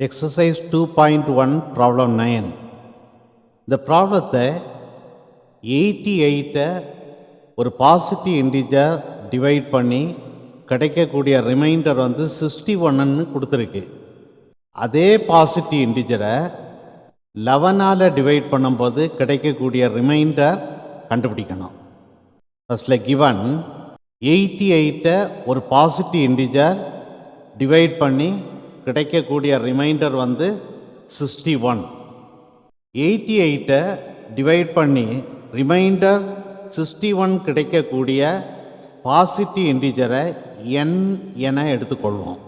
Exercise 2.1 problem 9. இந்த ப்ராப்ளத்தை 88 ஒரு பாசிட்டிவ் இன்டிஜர் டிவைட் பண்ணி கிடைக்கக்கூடிய ரிமைண்டர் 61ன்னு கொடுத்துருக்கு. அதே பாசிட்டிவ் இன்டிஜரை 11ஆல் டிவைட் பண்ணும்போது கிடைக்கக்கூடிய ரிமைண்டர் கண்டுபிடிக்கணும். ஃபர்ஸ்டில் கிவன் 88 ஒரு பாசிட்டிவ் இன்டிஜர் டிவைட் பண்ணி கிடைக்கக்கூடிய ரிமைண்டர் 61. 88 டிவைட் பண்ணி ரிமைண்டர் 61 கிடைக்கக்கூடிய பாசிட்டிவ் இன்டிஜரை n என எடுத்துக்கொள்வோம்.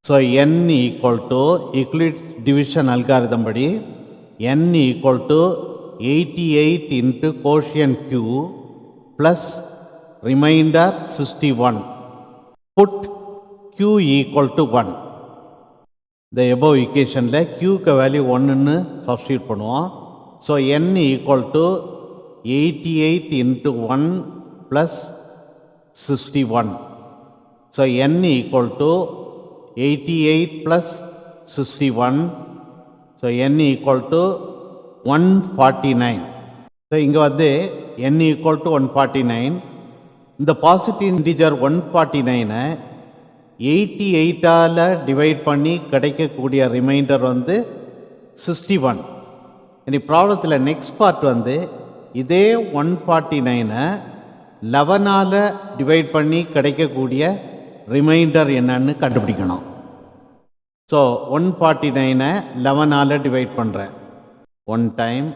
So n equal to Euclid division algorithm படி n equal to 88 into quotient q plus remainder 61. Put q equal to 1. இந்த எபோவ் ஈக்குவேஷனில் க்யூக்கு வேல்யூ 1ன்னு சப்ஸ்டியூட் பண்ணுவோம். So n equal to 88 into 1 plus 61. So n equal to 88 plus 61. So n equal to 149. So இங்கே n equal to 149. இந்த positive integer 149 88ஆல் divide பண்ணி கிடைக்கக்கூடிய reminder 61. இனி ப்ராப்ளத்தில் நெக்ஸ்ட் பார்ட் இதே 149 11ஆல் டிவைட் பண்ணி கிடைக்கக்கூடிய ரிமைண்டர் என்னன்னு கண்டுபிடிக்கணும். ஸோ 149 11ஆல் டிவைட் பண்ணுறேன். 1 டைம்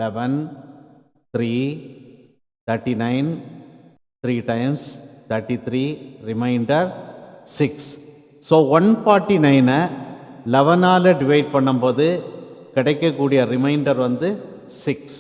11 3 39 3 டைம்ஸ் 33 ரிமைண்டர் 6. ஸோ 149 11ஆல் டிவைட் பண்ணும்போது கிடைக்கக்கூடிய ரிமைண்டர் 6.